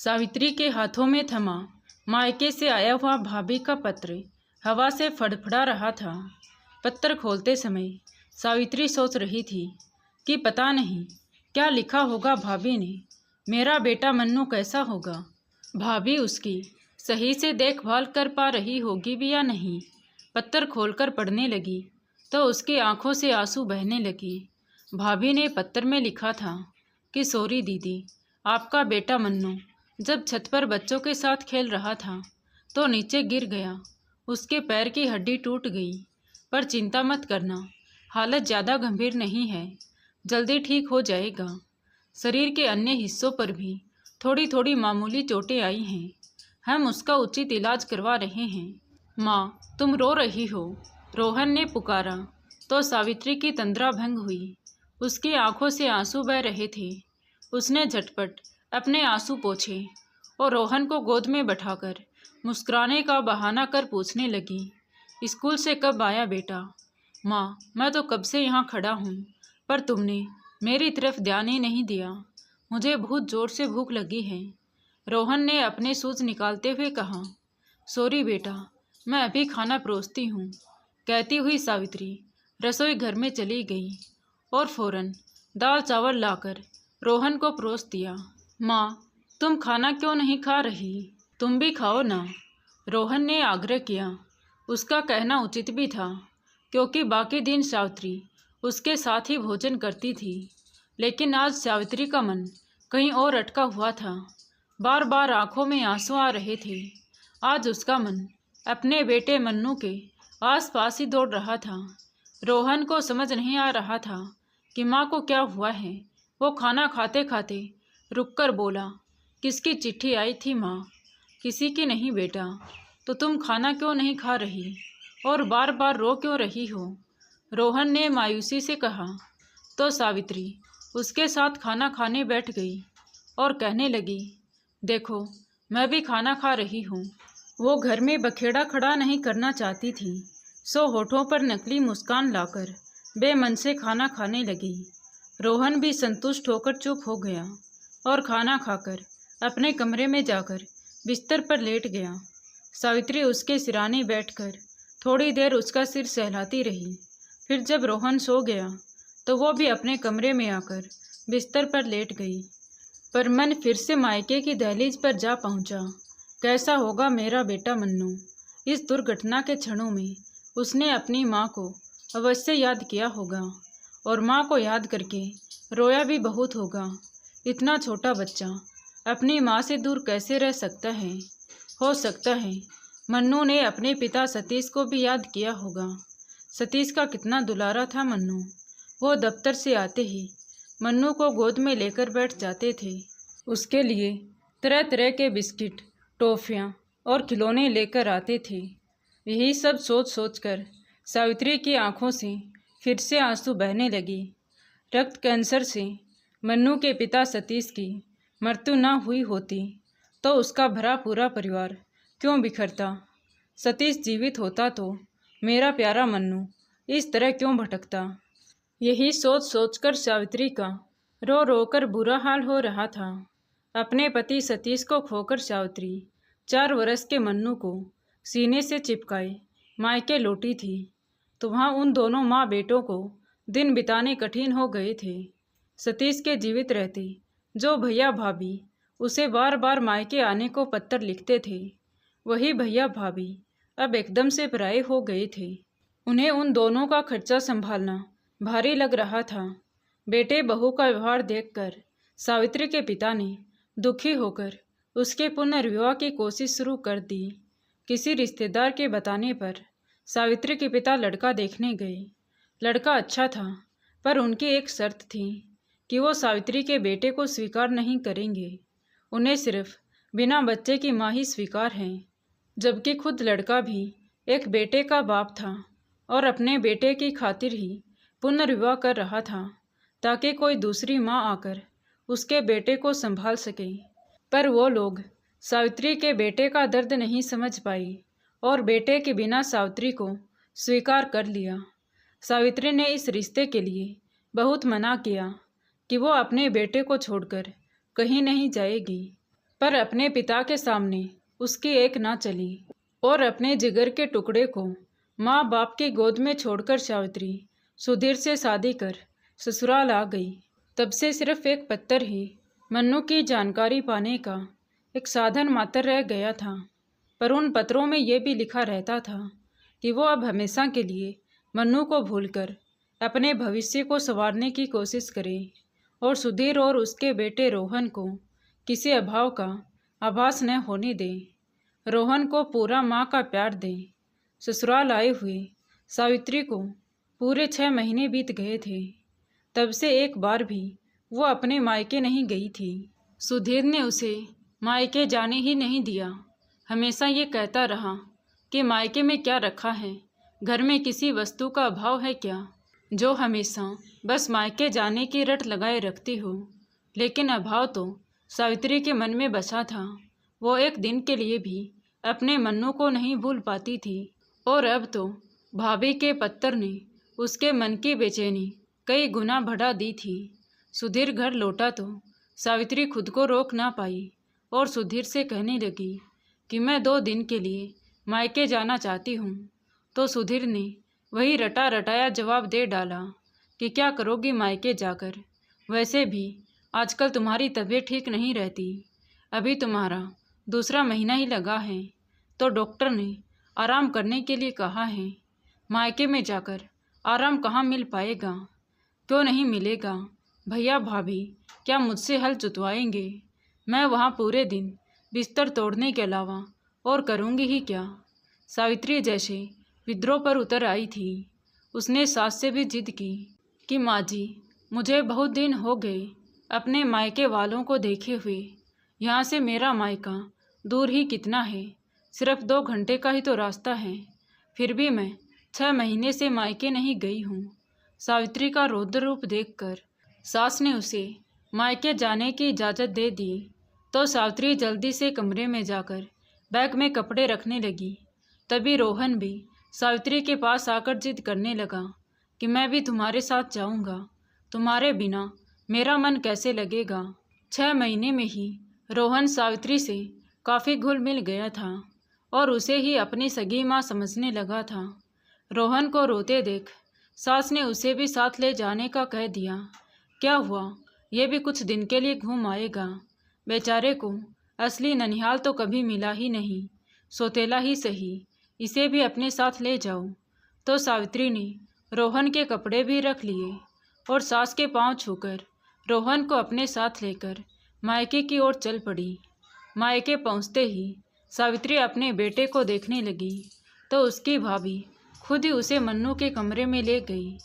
सावित्री के हाथों में थमा मायके से आया हुआ भाभी का पत्र हवा से फड़फड़ा रहा था। पत्र खोलते समय सावित्री सोच रही थी कि पता नहीं क्या लिखा होगा भाभी ने। मेरा बेटा मन्नू कैसा होगा? भाभी उसकी सही से देखभाल कर पा रही होगी भी या नहीं। पत्र खोलकर पढ़ने लगी तो उसकी आंखों से आंसू बहने लगे। भाभी ने पत्र में लिखा था कि सॉरी दीदी, आपका बेटा मन्नू जब छत पर बच्चों के साथ खेल रहा था तो नीचे गिर गया। उसके पैर की हड्डी टूट गई, पर चिंता मत करना, हालत ज़्यादा गंभीर नहीं है, जल्दी ठीक हो जाएगा। शरीर के अन्य हिस्सों पर भी थोड़ी थोड़ी मामूली चोटें आई हैं, हम उसका उचित इलाज करवा रहे हैं। माँ, तुम रो रही हो? रोहन ने पुकारा तो सावित्री की तंद्रा भंग हुई। उसकी आंखों से आंसू बह रहे थे। उसने झटपट अपने आंसू पोंछे और रोहन को गोद में बैठाकर मुस्कुराने का बहाना कर पूछने लगी, स्कूल से कब आया बेटा? माँ, मैं तो कब से यहाँ खड़ा हूँ, पर तुमने मेरी तरफ ध्यान ही नहीं दिया। मुझे बहुत ज़ोर से भूख लगी है। रोहन ने अपने शूज निकालते हुए कहा। सॉरी बेटा, मैं अभी खाना परोसती हूँ, कहती हुई सावित्री रसोई घर में चली गई और फौरन दाल चावल लाकर रोहन को परोस दिया। माँ, तुम खाना क्यों नहीं खा रही? तुम भी खाओ ना, रोहन ने आग्रह किया। उसका कहना उचित भी था, क्योंकि बाकी दिन सावित्री उसके साथ ही भोजन करती थी, लेकिन आज सावित्री का मन कहीं और अटका हुआ था। बार बार आंखों में आंसू आ रहे थे। आज उसका मन अपने बेटे मन्नू के आसपास ही दौड़ रहा था। रोहन को समझ नहीं आ रहा था कि माँ को क्या हुआ है। वो खाना खाते खाते रुककर बोला, किसकी चिट्ठी आई थी माँ? किसी की नहीं बेटा। तो तुम खाना क्यों नहीं खा रही और बार बार रो क्यों रही हो? रोहन ने मायूसी से कहा। तो सावित्री उसके साथ खाना खाने बैठ गई और कहने लगी, देखो, मैं भी खाना खा रही हूँ। वो घर में बखेड़ा खड़ा नहीं करना चाहती थी, सो होठों पर नकली मुस्कान लाकर बेमन से खाना खाने लगी। रोहन भी संतुष्ट होकर चुप हो गया और खाना खाकर अपने कमरे में जाकर बिस्तर पर लेट गया। सावित्री उसके सिराने बैठकर थोड़ी देर उसका सिर सहलाती रही। फिर जब रोहन सो गया तो वो भी अपने कमरे में आकर बिस्तर पर लेट गई। पर मन फिर से मायके की दहलीज पर जा पहुंचा। कैसा होगा मेरा बेटा मन्नू? इस दुर्घटना के क्षणों में उसने अपनी माँ को अवश्य याद किया होगा और माँ को याद करके रोया भी बहुत होगा। इतना छोटा बच्चा अपनी माँ से दूर कैसे रह सकता है? हो सकता है मन्नू ने अपने पिता सतीश को भी याद किया होगा। सतीश का कितना दुलारा था मन्नू। वो दफ्तर से आते ही मन्नू को गोद में लेकर बैठ जाते थे। उसके लिए तरह तरह के बिस्किट, टॉफ़ियाँ और खिलौने लेकर आते थे। यही सब सोच सोचकर सावित्री की आंखों से फिर से आंसू बहने लगी। रक्त कैंसर से मन्नू के पिता सतीश की मृत्यु न हुई होती तो उसका भरा पूरा परिवार क्यों बिखरता? सतीश जीवित होता तो मेरा प्यारा मन्नू इस तरह क्यों भटकता? यही सोच सोचकर सावित्री का रो रो कर बुरा हाल हो रहा था। अपने पति सतीश को खोकर सावित्री 4 वर्ष के मन्नू को सीने से चिपकाए मायके लौटी थी, तो वहाँ उन दोनों माँ बेटों को दिन बिताने कठिन हो गए थे। सतीश के जीवित रहते जो भैया भाभी उसे बार बार मायके आने को पत्र लिखते थे, वही भैया भाभी अब एकदम से पराये हो गए थे। उन्हें उन दोनों का खर्चा संभालना भारी लग रहा था। बेटे बहू का व्यवहार देखकर सावित्री के पिता ने दुखी होकर उसके पुनर्विवाह की कोशिश शुरू कर दी। किसी रिश्तेदार के बताने पर सावित्री के पिता लड़का देखने गए। लड़का अच्छा था, पर उनकी एक शर्त थी कि वो सावित्री के बेटे को स्वीकार नहीं करेंगे। उन्हें सिर्फ बिना बच्चे की माँ ही स्वीकार है, जबकि खुद लड़का भी एक बेटे का बाप था और अपने बेटे की खातिर ही पुनर्विवाह कर रहा था, ताकि कोई दूसरी माँ आकर उसके बेटे को संभाल सके। पर वो लोग सावित्री के बेटे का दर्द नहीं समझ पाई और बेटे के बिना सावित्री को स्वीकार कर लिया। सावित्री ने इस रिश्ते के लिए बहुत मना किया कि वो अपने बेटे को छोड़कर कहीं नहीं जाएगी। पर अपने पिता के सामने उसकी एक ना चली और अपने जिगर के टुकड़े को माँ बाप की गोद में छोड़कर सावित्री सुधीर से शादी कर ससुराल आ गई। तब से सिर्फ एक पत्थर ही मन्नू की जानकारी पाने का एक साधन मात्र रह गया था। पर उन पत्रों में यह भी लिखा रहता था कि वो अब हमेशा के लिए मन्नू को भूलकर अपने भविष्य को संवारने की कोशिश करे और सुधीर और उसके बेटे रोहन को किसी अभाव का आभास न होने दे। रोहन को पूरा माँ का प्यार दे। ससुराल आए हुए सावित्री को पूरे 6 महीने बीत गए थे। तब से एक बार भी वो अपने मायके नहीं गई थी। सुधीर ने उसे मायके जाने ही नहीं दिया। हमेशा ये कहता रहा कि मायके में क्या रखा है, घर में किसी वस्तु का अभाव है क्या, जो हमेशा बस मायके जाने की रट लगाए रखती हो। लेकिन अभाव तो सावित्री के मन में बसा था। वो एक दिन के लिए भी अपने मन्नू को नहीं भूल पाती थी। और अब तो भाभी के पत्थर ने उसके मन की बेचैनी कई गुना बढ़ा दी थी। सुधीर घर लौटा तो सावित्री खुद को रोक ना पाई और सुधीर से कहने लगी कि मैं 2 दिन के लिए मायके जाना चाहती हूँ। तो सुधीर ने वही रटा रटाया जवाब दे डाला कि क्या करोगी मायके जाकर, वैसे भी आजकल तुम्हारी तबीयत ठीक नहीं रहती, अभी तुम्हारा दूसरा महीना ही लगा है, तो डॉक्टर ने आराम करने के लिए कहा है। मायके में जाकर आराम कहाँ मिल पाएगा, क्यों नहीं मिलेगा। भैया भाभी क्या मुझसे हल जुतवाएंगे, मैं वहाँ पूरे दिन बिस्तर तोड़ने के अलावा और करूँगी ही क्या। सावित्री जैसे विद्रोह पर उतर आई थी। उसने सास से भी जिद की कि माँ जी, मुझे बहुत दिन हो गए अपने मायके वालों को देखे हुए। यहाँ से मेरा मायका दूर ही कितना है, सिर्फ 2 घंटे का ही तो रास्ता है, फिर भी मैं 6 महीने से मायके नहीं गई हूँ। सावित्री का रौद्र रूप देखकर सास ने उसे मायके जाने की इजाज़त दे दी। तो सावित्री जल्दी से कमरे में जाकर बैग में कपड़े रखने लगी। तभी रोहन भी सावित्री के पास आकर जिद करने लगा कि मैं भी तुम्हारे साथ जाऊंगा, तुम्हारे बिना मेरा मन कैसे लगेगा। 6 महीने में ही रोहन सावित्री से काफ़ी घुल मिल गया था और उसे ही अपनी सगी माँ समझने लगा था। रोहन को रोते देख सास ने उसे भी साथ ले जाने का कह दिया। क्या हुआ, ये भी कुछ दिन के लिए घूम आएगा। बेचारे को असली ननिहाल तो कभी मिला ही नहीं, सौतेला ही सही, इसे भी अपने साथ ले जाओ। तो सावित्री ने रोहन के कपड़े भी रख लिए और सास के पांव छूकर रोहन को अपने साथ लेकर मायके की ओर चल पड़ी। मायके पहुंचते ही सावित्री अपने बेटे को देखने लगी तो उसकी भाभी खुद ही उसे मन्नू के कमरे में ले गई।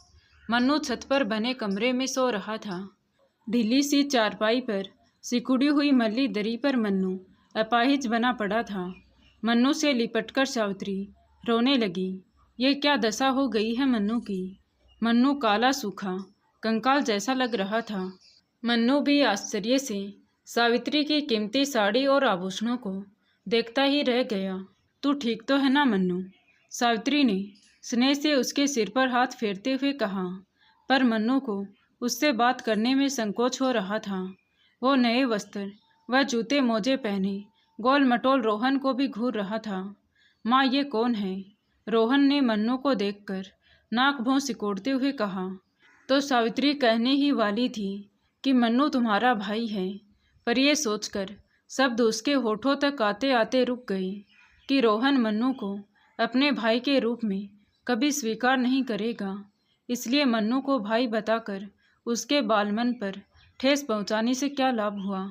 मन्नू छत पर बने कमरे में सो रहा था। ढीली सी चारपाई पर सिकुड़ी हुई मल्ली दरी पर मन्नू अपाहिज बना पड़ा था। मन्नू से लिपटकर सावित्री रोने लगी। ये क्या दशा हो गई है मन्नू की। मन्नू काला सूखा कंकाल जैसा लग रहा था। मन्नू भी आश्चर्य से सावित्री की कीमती साड़ी और आभूषणों को देखता ही रह गया। तू ठीक तो है ना मन्नू, सावित्री ने स्नेह से उसके सिर पर हाथ फेरते हुए कहा। पर मन्नू को उससे बात करने में संकोच हो रहा था। वो नए वस्त्र व जूते मोजे पहने गोल मटोल रोहन को भी घूर रहा था। माँ, ये कौन है? रोहन ने मन्नू को देखकर नाक भौं सिकोड़ते हुए कहा। तो सावित्री कहने ही वाली थी कि मन्नू तुम्हारा भाई है, पर यह सोचकर शब्द उसके होठों तक आते आते रुक गए कि रोहन मन्नू को अपने भाई के रूप में कभी स्वीकार नहीं करेगा। इसलिए मन्नू को भाई बताकर उसके बालमन पर ठेस पहुंचाने से क्या लाभ हुआ।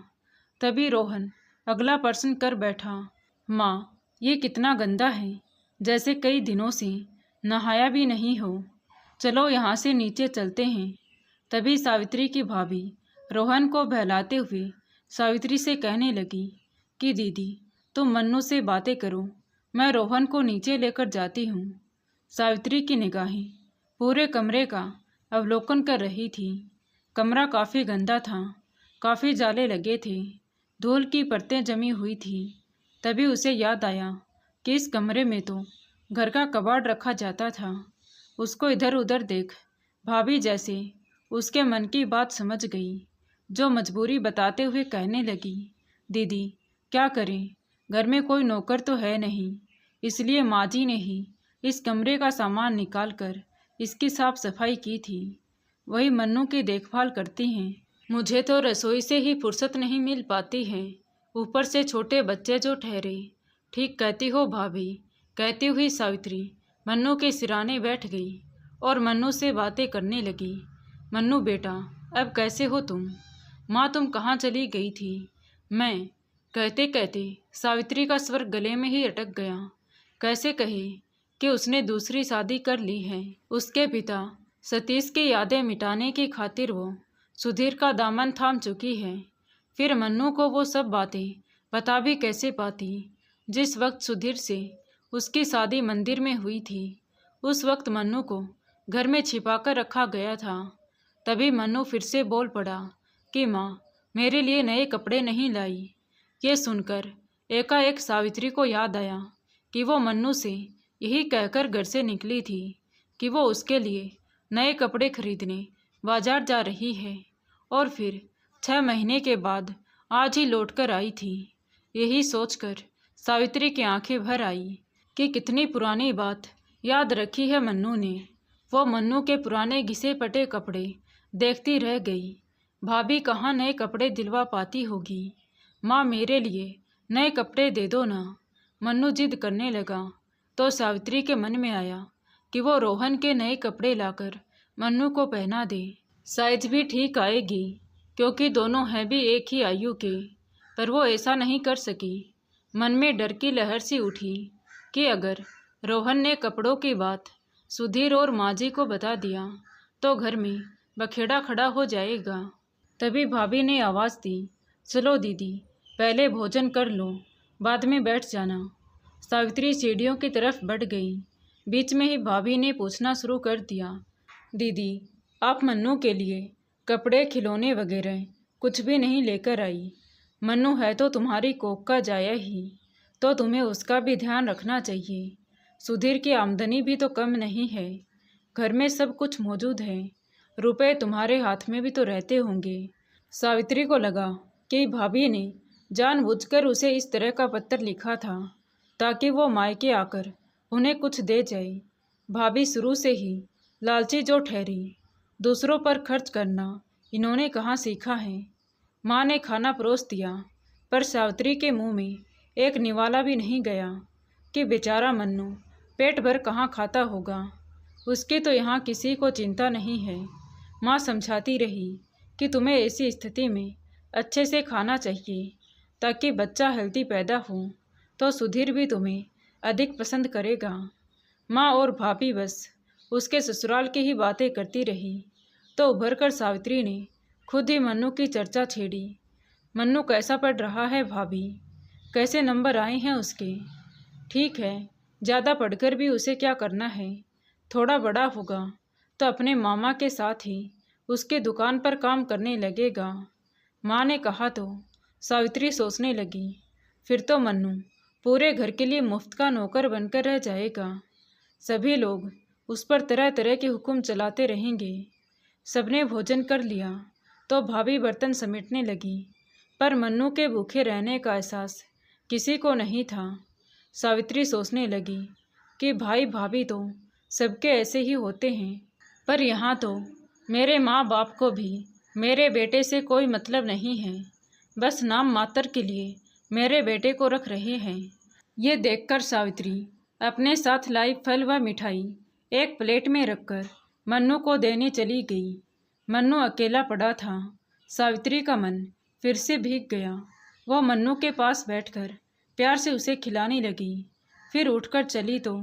तभी रोहन अगला प्रश्न कर बैठा। माँ, ये कितना गंदा है, जैसे कई दिनों से नहाया भी नहीं हो। चलो यहाँ से नीचे चलते हैं। तभी सावित्री की भाभी रोहन को बहलाते हुए सावित्री से कहने लगी कि दीदी, तुम मन्नू से बातें करो, मैं रोहन को नीचे लेकर जाती हूँ। सावित्री की निगाहें पूरे कमरे का अवलोकन कर रही थी। कमरा काफ़ी गंदा था, काफ़ी जाले लगे थे, धूल की परतें जमी हुई थी। तभी उसे याद आया कि इस कमरे में तो घर का कबाड़ रखा जाता था। उसको इधर उधर देख भाभी जैसे उसके मन की बात समझ गई, जो मजबूरी बताते हुए कहने लगी, दीदी, क्या करें, घर में कोई नौकर तो है नहीं, इसलिए माँ जी ने ही इस कमरे का सामान निकाल कर इसकी साफ सफाई की थी। वही मन्नू की देखभाल करती हैं। मुझे तो रसोई से ही फुर्सत नहीं मिल पाती है, ऊपर से छोटे बच्चे जो ठहरे। ठीक कहती हो भाभी, कहती हुई सावित्री मन्नू के सिराने बैठ गई और मन्नू से बातें करने लगी। मन्नू बेटा, अब कैसे हो तुम? माँ तुम कहाँ चली गई थी? मैं कहते कहते सावित्री का स्वर गले में ही अटक गया। कैसे कहे कि उसने दूसरी शादी कर ली है। उसके पिता सतीश की यादें मिटाने की खातिर वो सुधीर का दामन थाम चुकी है। फिर मन्नू को वो सब बातें बता भी कैसे पाती। जिस वक्त सुधीर से उसकी शादी मंदिर में हुई थी, उस वक्त मन्नू को घर में छिपाकर रखा गया था। तभी मन्नू फिर से बोल पड़ा कि माँ मेरे लिए नए कपड़े नहीं लाई। ये सुनकर एकाएक सावित्री को याद आया कि वो मन्नू से यही कहकर घर से निकली थी कि वो उसके लिए नए कपड़े खरीदने बाजार जा रही है, और फिर 6 महीने के बाद आज ही लौटकर आई थी। यही सोचकर सावित्री की आंखें भर आई कि कितनी पुरानी बात याद रखी है मन्नू ने। वो मन्नू के पुराने घिसे पटे कपड़े देखती रह गई। भाभी कहाँ नए कपड़े दिलवा पाती होगी। माँ मेरे लिए नए कपड़े दे दो ना। मन्नू जिद करने लगा तो सावित्री के मन में आया कि वो रोहन के नए कपड़े लाकर मन्नू को पहना दे। साइज भी ठीक आएगी, क्योंकि दोनों हैं भी एक ही आयु के। पर वो ऐसा नहीं कर सकी। मन में डर की लहर सी उठी कि अगर रोहन ने कपड़ों की बात सुधीर और माँ जी को बता दिया तो घर में बखेड़ा खड़ा हो जाएगा। तभी भाभी ने आवाज़ दी, चलो दीदी, पहले भोजन कर लो, बाद में बैठ जाना। सावित्री सीढ़ियों की तरफ बढ़ गई। बीच में ही भाभी ने पूछना शुरू कर दिया, दीदी आप मन्नू के लिए कपड़े खिलौने वगैरह कुछ भी नहीं लेकर आई? मन्नू है तो तुम्हारी कोख का जाया ही, तो तुम्हें उसका भी ध्यान रखना चाहिए। सुधीर की आमदनी भी तो कम नहीं है, घर में सब कुछ मौजूद है, रुपए तुम्हारे हाथ में भी तो रहते होंगे। सावित्री को लगा कि भाभी ने जानबूझकर उसे इस तरह का पत्र लिखा था ताकि वो मायके आकर उन्हें कुछ दे जाए। भाभी शुरू से ही लालची जो ठहरी, दूसरों पर खर्च करना इन्होंने कहाँ सीखा है। माँ ने खाना परोस दिया, पर सावित्री के मुंह में एक निवाला भी नहीं गया कि बेचारा मन्नू पेट भर कहाँ खाता होगा। उसकी तो यहाँ किसी को चिंता नहीं है। माँ समझाती रही कि तुम्हें ऐसी स्थिति में अच्छे से खाना चाहिए ताकि बच्चा हेल्दी पैदा हो, तो सुधीर भी तुम्हें अधिक पसंद करेगा। माँ और भाभी बस उसके ससुराल की ही बातें करती रही, तो उभर कर सावित्री ने खुद ही मन्नू की चर्चा छेड़ी। मन्नू कैसा पढ़ रहा है भाभी? कैसे नंबर आए हैं उसके? ठीक है, ज़्यादा पढ़कर भी उसे क्या करना है, थोड़ा बड़ा होगा तो अपने मामा के साथ ही उसके दुकान पर काम करने लगेगा। माँ ने कहा तो सावित्री सोचने लगी, फिर तो मन्नू पूरे घर के लिए मुफ्त का नौकर बनकर रह जाएगा। सभी लोग उस पर तरह तरह के हुक्म चलाते रहेंगे। सबने भोजन कर लिया तो भाभी बर्तन समेटने लगी, पर मन्नू के भूखे रहने का एहसास किसी को नहीं था। सावित्री सोचने लगी कि भाई भाभी तो सबके ऐसे ही होते हैं, पर यहाँ तो मेरे माँ बाप को भी मेरे बेटे से कोई मतलब नहीं है, बस नाम मात्र के लिए मेरे बेटे को रख रहे हैं। ये देखकर सावित्री अपने साथ लाई फल व मिठाई एक प्लेट में रखकर मन्नू को देने चली गई। मन्नू अकेला पड़ा था। सावित्री का मन फिर से भीग गया। वह मन्नू के पास बैठकर प्यार से उसे खिलाने लगी। फिर उठकर चली तो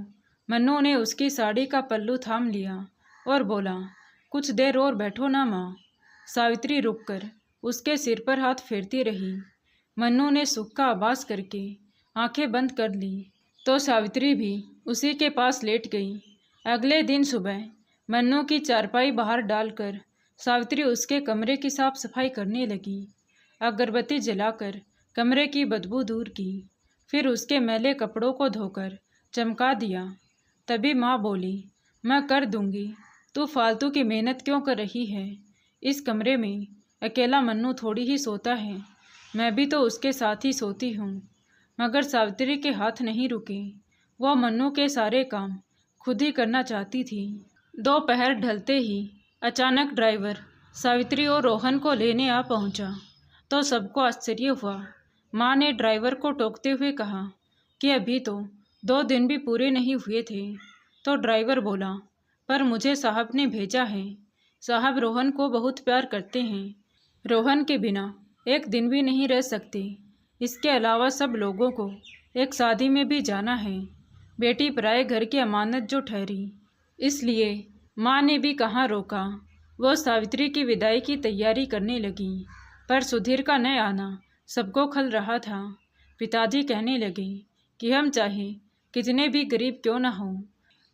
मन्नू ने उसकी साड़ी का पल्लू थाम लिया और बोला, कुछ देर और बैठो ना माँ। सावित्री रुककर उसके सिर पर हाथ फेरती रही। मन्नू ने सुख का आभास करके आंखें बंद कर ली तो सावित्री भी उसी के पास लेट गई। अगले दिन सुबह मन्नू की चारपाई बाहर डालकर सावित्री उसके कमरे की साफ सफाई करने लगी। अगरबत्ती जलाकर कमरे की बदबू दूर की, फिर उसके मैले कपड़ों को धोकर चमका दिया। तभी माँ बोली, मैं कर दूंगी, तू फालतू की मेहनत क्यों कर रही है? इस कमरे में अकेला मन्नू थोड़ी ही सोता है, मैं भी तो उसके साथ ही सोती हूँ। मगर सावित्री के हाथ नहीं रुके। वह मन्नू के सारे काम खुद ही करना चाहती थी। दोपहर ढलते ही अचानक ड्राइवर सावित्री और रोहन को लेने आ पहुंचा तो सबको आश्चर्य हुआ। माँ ने ड्राइवर को टोकते हुए कहा कि अभी तो 2 दिन भी पूरे नहीं हुए थे। तो ड्राइवर बोला, पर मुझे साहब ने भेजा है। साहब रोहन को बहुत प्यार करते हैं। रोहन के बिना एक दिन भी नहीं रह सकते। इसके अलावा सब लोगों को एक शादी में भी जाना है। बेटी पराए घर की अमानत जो ठहरी, इसलिए माँ ने भी कहाँ रोका। वो सावित्री की विदाई की तैयारी करने लगी। पर सुधीर का न आना सबको खल रहा था। पिताजी कहने लगे कि हम चाहे कितने भी गरीब क्यों न हों,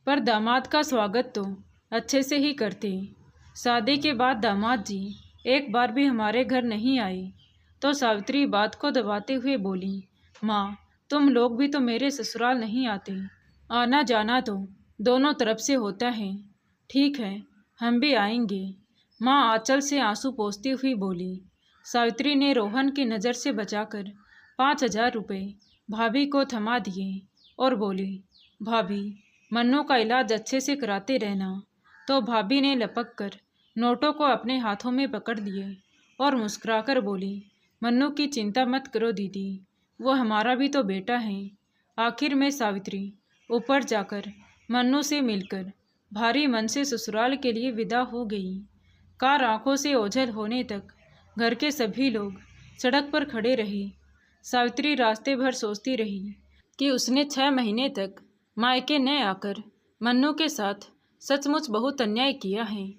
पर दामाद का स्वागत तो अच्छे से ही करते। शादी के बाद दामाद जी एक बार भी हमारे घर नहीं आए। तो सावित्री बात को दबाते हुए बोली, माँ, तुम लोग भी तो मेरे ससुराल नहीं आते। आना जाना तो दोनों तरफ से होता है। ठीक है, हम भी आएंगे। माँ आंचल से आंसू पोंछती हुई बोली। सावित्री ने रोहन की नज़र से बचाकर 5,000 रुपये भाभी को थमा दिए और बोली, भाभी, मन्नू का इलाज अच्छे से कराते रहना। तो भाभी ने लपक कर नोटों को अपने हाथों में पकड़ लिए और मुस्कुराकर बोली, मन्नू की चिंता मत करो दीदी, वो हमारा भी तो बेटा है। आखिर में सावित्री ऊपर जाकर मन्नू से मिलकर भारी मन से ससुराल के लिए विदा हो गई। कार आंखों से ओझल होने तक घर के सभी लोग सड़क पर खड़े रहे। सावित्री रास्ते भर सोचती रही कि उसने 6 महीने तक मायके न आकर मन्नू के साथ सचमुच बहुत अन्याय किया है।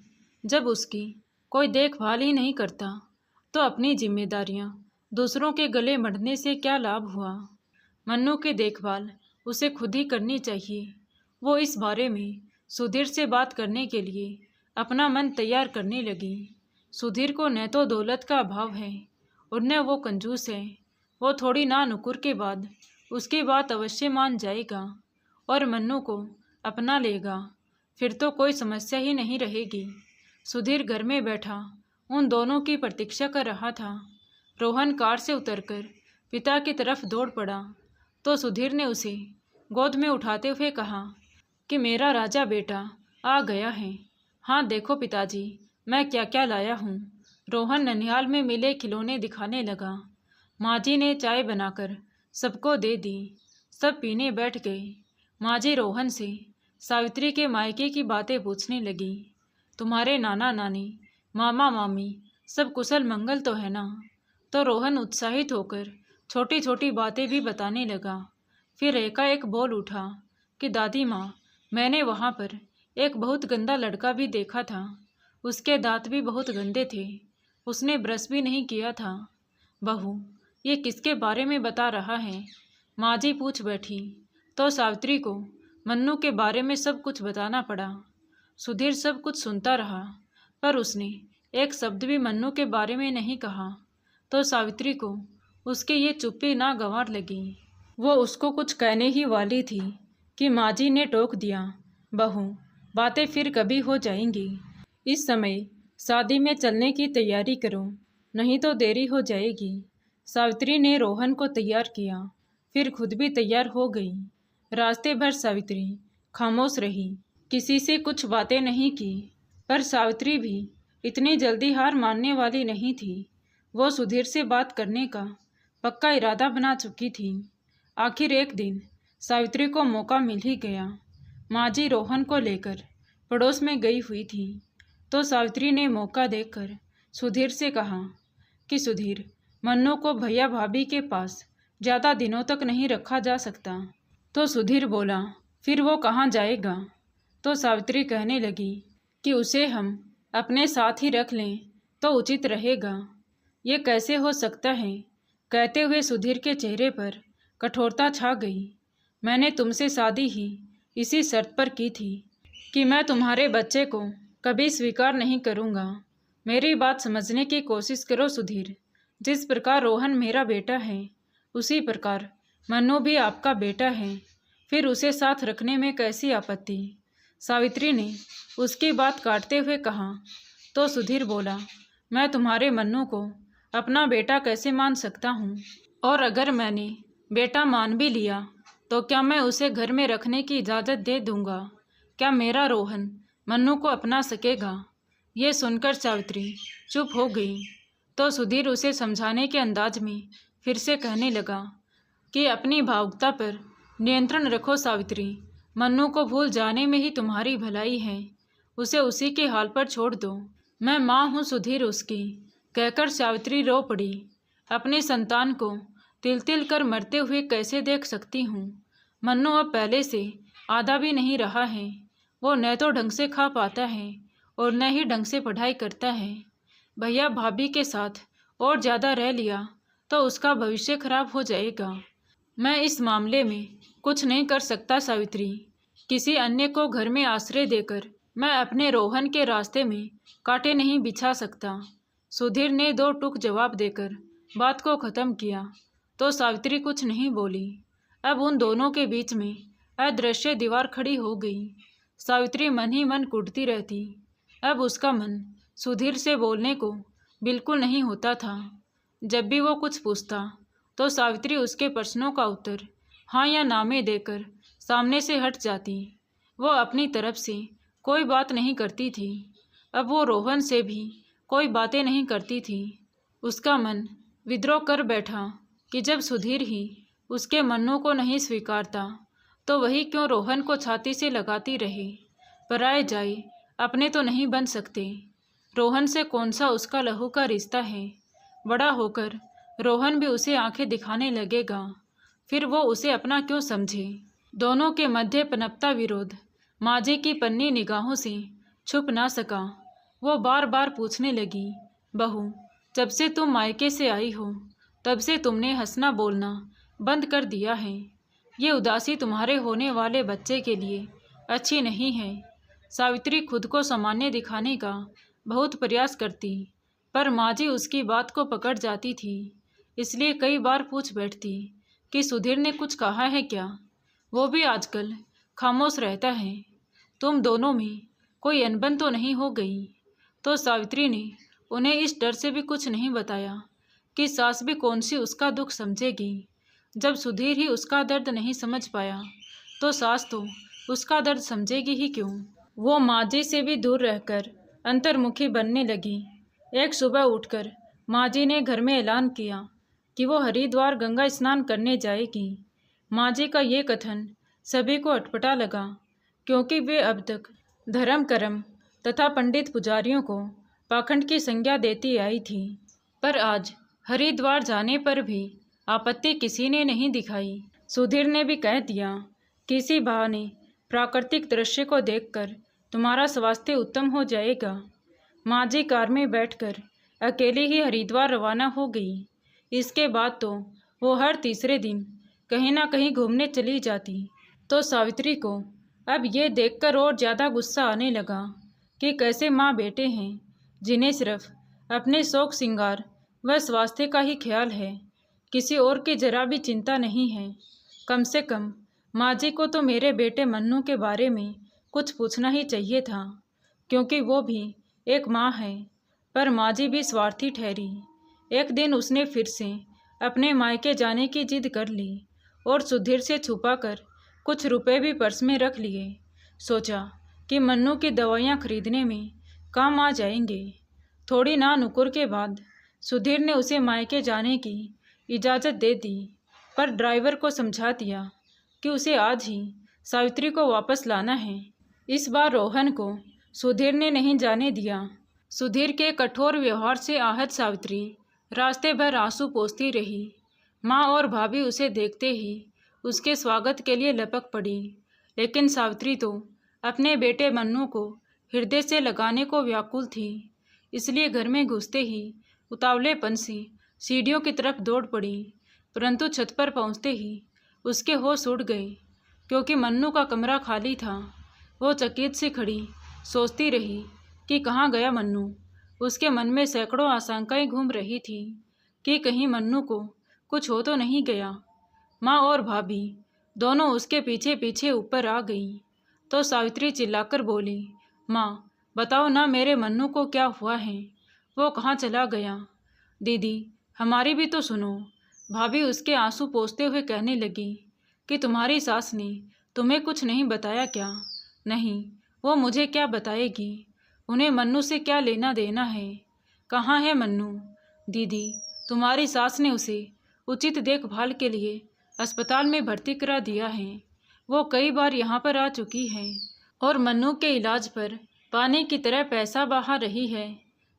जब उसकी कोई देखभाल ही नहीं करता तो अपनी जिम्मेदारियां दूसरों के गले मढ़ने से क्या लाभ हुआ। मन्नू की देखभाल उसे खुद ही करनी चाहिए। वो इस बारे में सुधीर से बात करने के लिए अपना मन तैयार करने लगी। सुधीर को न तो दौलत का अभाव है और न वो कंजूस है। वो थोड़ी ना नुकुर के बाद उसकी बात अवश्य मान जाएगा और मन्नू को अपना लेगा। फिर तो कोई समस्या ही नहीं रहेगी। सुधीर घर में बैठा उन दोनों की प्रतीक्षा कर रहा था। रोहन कार से उतरकर पिता की तरफ दौड़ पड़ा तो सुधीर ने उसे गोद में उठाते हुए कहा कि मेरा राजा बेटा आ गया है। हाँ देखो पिताजी, मैं क्या क्या लाया हूँ। रोहन ननिहाल में मिले खिलौने दिखाने लगा। माँ जी ने चाय बनाकर सबको दे दी। सब पीने बैठ गए। माँ जी रोहन से सावित्री के मायके की बातें पूछने लगी। तुम्हारे नाना नानी, मामा मामी सब कुशल मंगल तो है ना। तो रोहन उत्साहित होकर छोटी छोटी बातें भी बताने लगा। फिर एकाएक बोल उठा कि दादी माँ, मैंने वहाँ पर एक बहुत गंदा लड़का भी देखा था। उसके दांत भी बहुत गंदे थे। उसने ब्रश भी नहीं किया था। बहू, ये किसके बारे में बता रहा है? माँ जी पूछ बैठी। तो सावित्री को मन्नू के बारे में सब कुछ बताना पड़ा। सुधीर सब कुछ सुनता रहा, पर उसने एक शब्द भी मन्नू के बारे में नहीं कहा। तो सावित्री को उसकी ये चुप्पी नागवार लगी। वो उसको कुछ कहने ही वाली थी कि माँ जी ने टोक दिया, बहू, बातें फिर कभी हो जाएंगी। इस समय शादी में चलने की तैयारी करो, नहीं तो देरी हो जाएगी। सावित्री ने रोहन को तैयार किया, फिर खुद भी तैयार हो गई। रास्ते भर सावित्री खामोश रही, किसी से कुछ बातें नहीं की। पर सावित्री भी इतनी जल्दी हार मानने वाली नहीं थी। वो सुधीर से बात करने का पक्का इरादा बना चुकी थी। आखिर एक दिन सावित्री को मौका मिल ही गया। माँ जी रोहन को लेकर पड़ोस में गई हुई थी। तो सावित्री ने मौका देखकर सुधीर से कहा कि सुधीर, मन्नू को भैया भाभी के पास ज़्यादा दिनों तक नहीं रखा जा सकता। तो सुधीर बोला, फिर वो कहाँ जाएगा? तो सावित्री कहने लगी कि उसे हम अपने साथ ही रख लें तो उचित रहेगा। ये कैसे हो सकता है? कहते हुए सुधीर के चेहरे पर कठोरता छा गई। मैंने तुमसे शादी ही इसी शर्त पर की थी कि मैं तुम्हारे बच्चे को कभी स्वीकार नहीं करूँगा। मेरी बात समझने की कोशिश करो सुधीर। जिस प्रकार रोहन मेरा बेटा है, उसी प्रकार मन्नू भी आपका बेटा है। फिर उसे साथ रखने में कैसी आपत्ति? सावित्री ने उसकी बात काटते हुए कहा। तो सुधीर बोला, मैं तुम्हारे मन्नू को अपना बेटा कैसे मान सकता हूँ? और अगर मैंने बेटा मान भी लिया तो क्या मैं उसे घर में रखने की इजाज़त दे दूँगा? क्या मेरा रोहन मन्नू को अपना सकेगा? ये सुनकर सावित्री चुप हो गई। तो सुधीर उसे समझाने के अंदाज में फिर से कहने लगा कि अपनी भावुकता पर नियंत्रण रखो सावित्री। मन्नू को भूल जाने में ही तुम्हारी भलाई है। उसे उसी के हाल पर छोड़ दो। मैं माँ हूँ सुधीर उसकी। कहकर सावित्री रो पड़ी। अपनी संतान को तिल तिल कर मरते हुए कैसे देख सकती हूँ? मन्नू अब पहले से आधा भी नहीं रहा है। वो न तो ढंग से खा पाता है और न ही ढंग से पढ़ाई करता है। भैया भाभी के साथ और ज़्यादा रह लिया तो उसका भविष्य खराब हो जाएगा। मैं इस मामले में कुछ नहीं कर सकता सावित्री। किसी अन्य को घर में आश्रय देकर मैं अपने रोहन के रास्ते में कांटे नहीं बिछा सकता। सुधीर ने दो टूक जवाब देकर बात को ख़त्म किया तो सावित्री कुछ नहीं बोली। अब उन दोनों के बीच में अदृश्य दीवार खड़ी हो गई। सावित्री मन ही मन कुढ़ती रहती। अब उसका मन सुधीर से बोलने को बिल्कुल नहीं होता था। जब भी वो कुछ पूछता तो सावित्री उसके प्रश्नों का उत्तर हाँ या ना में देकर सामने से हट जाती। वो अपनी तरफ से कोई बात नहीं करती थी। अब वो रोहन से भी कोई बातें नहीं करती थी। उसका मन विद्रोह कर बैठा कि जब सुधीर ही उसके मन्नू को नहीं स्वीकारता तो वही क्यों रोहन को छाती से लगाती रहे। पराए जाए अपने तो नहीं बन सकते। रोहन से कौन सा उसका लहू का रिश्ता है। बड़ा होकर रोहन भी उसे आंखें दिखाने लगेगा। फिर वो उसे अपना क्यों समझे। दोनों के मध्य पनपता विरोध माजी की पन्नी निगाहों से छुप ना सका। वो बार बार पूछने लगी, बहू जब से तुम मायके से आई हो तब से तुमने हंसना बोलना बंद कर दिया है। ये उदासी तुम्हारे होने वाले बच्चे के लिए अच्छी नहीं है। सावित्री खुद को सामान्य दिखाने का बहुत प्रयास करती पर माजी उसकी बात को पकड़ जाती थी। इसलिए कई बार पूछ बैठती कि सुधीर ने कुछ कहा है क्या। वो भी आजकल खामोश रहता है। तुम दोनों में कोई अनबन तो नहीं हो गई। तो सावित्री ने उन्हें इस डर से भी कुछ नहीं बताया कि सास भी कौन सी उसका दुख समझेगी। जब सुधीर ही उसका दर्द नहीं समझ पाया तो सास तो उसका दर्द समझेगी ही क्यों। वो माजी से भी दूर रहकर अंतर्मुखी बनने लगी। एक सुबह उठकर माजी ने घर में ऐलान किया कि वो हरिद्वार गंगा स्नान करने जाएगी। माजी का ये कथन सभी को अटपटा लगा क्योंकि वे अब तक धर्म कर्म तथा पंडित पुजारियों को पाखंड की संज्ञा देती आई थी। पर आज हरिद्वार जाने पर भी आपत्ति किसी ने नहीं दिखाई। सुधीर ने भी कह दिया किसी बहाने प्राकृतिक दृश्य को देखकर तुम्हारा स्वास्थ्य उत्तम हो जाएगा। माजी कार में बैठकर अकेली ही हरिद्वार रवाना हो गई। इसके बाद तो वो हर तीसरे दिन कहीं ना कहीं घूमने चली जाती। तो सावित्री को अब ये देखकर और ज़्यादा गुस्सा आने लगा कि कैसे माँ बेटे हैं जिन्हें सिर्फ अपने शौक श्रृंगार व स्वास्थ्य का ही ख्याल है, किसी और की जरा भी चिंता नहीं है। कम से कम माँ जी को तो मेरे बेटे मन्नू के बारे में कुछ पूछना ही चाहिए था क्योंकि वो भी एक माँ है। पर माँ जी भी स्वार्थी ठहरी। एक दिन उसने फिर से अपने मायके जाने की जिद कर ली और सुधीर से छुपाकर कुछ रुपए भी पर्स में रख लिए। सोचा कि मन्नू की दवाइयाँ खरीदने में काम आ जाएंगे। थोड़ी ना नुकुर के बाद सुधीर ने उसे मायके जाने की इजाज़त दे दी पर ड्राइवर को समझा दिया कि उसे आज ही सावित्री को वापस लाना है। इस बार रोहन को सुधीर ने नहीं जाने दिया। सुधीर के कठोर व्यवहार से आहत सावित्री रास्ते भर आंसू पोंछती रही। माँ और भाभी उसे देखते ही उसके स्वागत के लिए लपक पड़ी। लेकिन सावित्री तो अपने बेटे मन्नू को हृदय से लगाने को व्याकुल थी। इसलिए घर में घुसते ही उतावलेपन से सीढ़ियों की तरफ दौड़ पड़ी। परंतु छत पर पहुँचते ही उसके होश उड़ गए क्योंकि मन्नू का कमरा खाली था। वो चकित से खड़ी सोचती रही कि कहाँ गया मन्नू। उसके मन में सैकड़ों आशंकाएं घूम रही थी कि कहीं मन्नू को कुछ हो तो नहीं गया। माँ और भाभी दोनों उसके पीछे पीछे ऊपर आ गई तो सावित्री चिल्लाकर बोली, माँ बताओ ना मेरे मन्नू को क्या हुआ है, वो कहाँ चला गया। दीदी हमारी भी तो सुनो। भाभी उसके आंसू पोंछते हुए कहने लगी कि तुम्हारी सास ने तुम्हें कुछ नहीं बताया क्या? नहीं, वो मुझे क्या बताएगी? उन्हें मन्नू से क्या लेना देना है? कहाँ है मन्नू? दीदी तुम्हारी सास ने उसे उचित देखभाल के लिए अस्पताल में भर्ती करा दिया है। वो कई बार यहाँ पर आ चुकी है और मन्नू के इलाज पर पानी की तरह पैसा बहा रही है।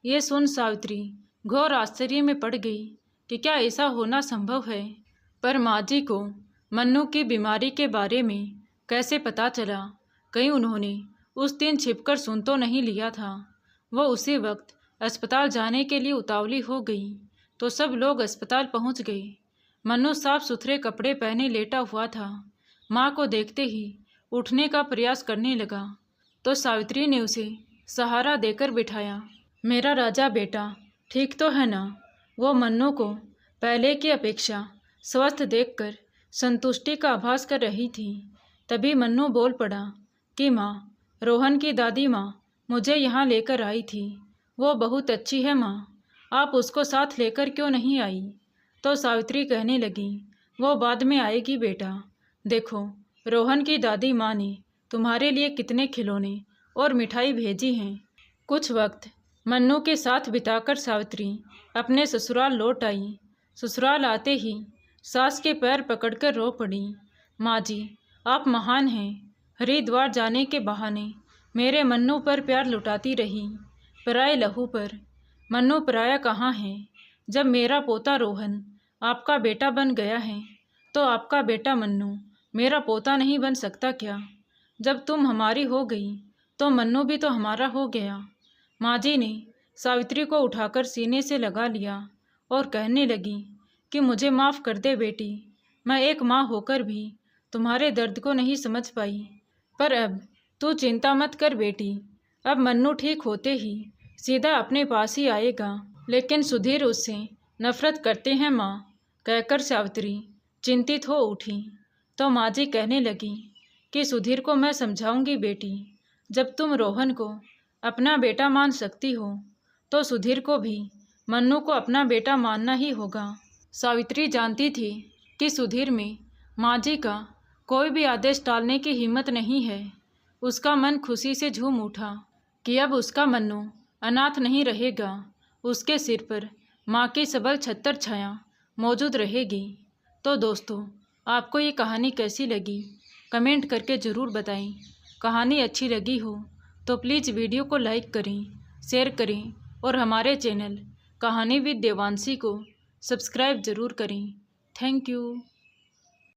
ये सुन सावित्री घोर आश्चर्य में पड़ गई कि क्या ऐसा होना संभव है। पर माँ जी को मन्नू की बीमारी के बारे में कैसे पता चला? कहीं उन्होंने उस दिन छिपकर सुन तो नहीं लिया था। वो उसी वक्त अस्पताल जाने के लिए उतावली हो गई तो सब लोग अस्पताल पहुंच गए। मन्नू साफ सुथरे कपड़े पहने लेटा हुआ था। माँ को देखते ही उठने का प्रयास करने लगा तो सावित्री ने उसे सहारा देकर बिठाया। मेरा राजा बेटा ठीक तो है ना? वो मन्नू को पहले की अपेक्षा स्वस्थ देखकर संतुष्टि का आभास कर रही थी। तभी मन्नू बोल पड़ा कि माँ, रोहन की दादी माँ मुझे यहाँ लेकर आई थी। वो बहुत अच्छी है माँ, आप उसको साथ लेकर क्यों नहीं आई? तो सावित्री कहने लगी वो बाद में आएगी बेटा। देखो रोहन की दादी माँ ने तुम्हारे लिए कितने खिलौने और मिठाई भेजी हैं। कुछ वक्त मन्नू के साथ बिताकर सावित्री अपने ससुराल लौट आई। ससुराल आते ही सास के पैर पकड़कर रो पड़ी। माँ जी आप महान हैं। हरिद्वार जाने के बहाने मेरे मन्नू पर प्यार लुटाती रही, पराये लहू पर। मन्नू पराया कहाँ है? जब मेरा पोता रोहन आपका बेटा बन गया है तो आपका बेटा मन्नू मेरा पोता नहीं बन सकता क्या? जब तुम हमारी हो गई तो मन्नू भी तो हमारा हो गया। माँ जी ने सावित्री को उठाकर सीने से लगा लिया और कहने लगी कि मुझे माफ़ कर दे बेटी, मैं एक माँ होकर भी तुम्हारे दर्द को नहीं समझ पाई। पर अब तू चिंता मत कर बेटी, अब मन्नू ठीक होते ही सीधा अपने पास ही आएगा। लेकिन सुधीर उससे नफरत करते हैं माँ, कहकर सावित्री चिंतित हो उठी। तो माँ जी कहने लगी कि सुधीर को मैं समझाऊंगी बेटी। जब तुम रोहन को अपना बेटा मान सकती हो तो सुधीर को भी मन्नू को अपना बेटा मानना ही होगा। सावित्री जानती थी कि सुधीर में माँ जी का कोई भी आदेश टालने की हिम्मत नहीं है। उसका मन खुशी से झूम उठा कि अब उसका मन्नू अनाथ नहीं रहेगा। उसके सिर पर माँ की सबल छत्र छाया मौजूद रहेगी। तो दोस्तों आपको ये कहानी कैसी लगी कमेंट करके ज़रूर बताएं। कहानी अच्छी लगी हो तो प्लीज़ वीडियो को लाइक करें, शेयर करें और हमारे चैनल कहानी विद देवांशी को सब्सक्राइब ज़रूर करें। Thank you.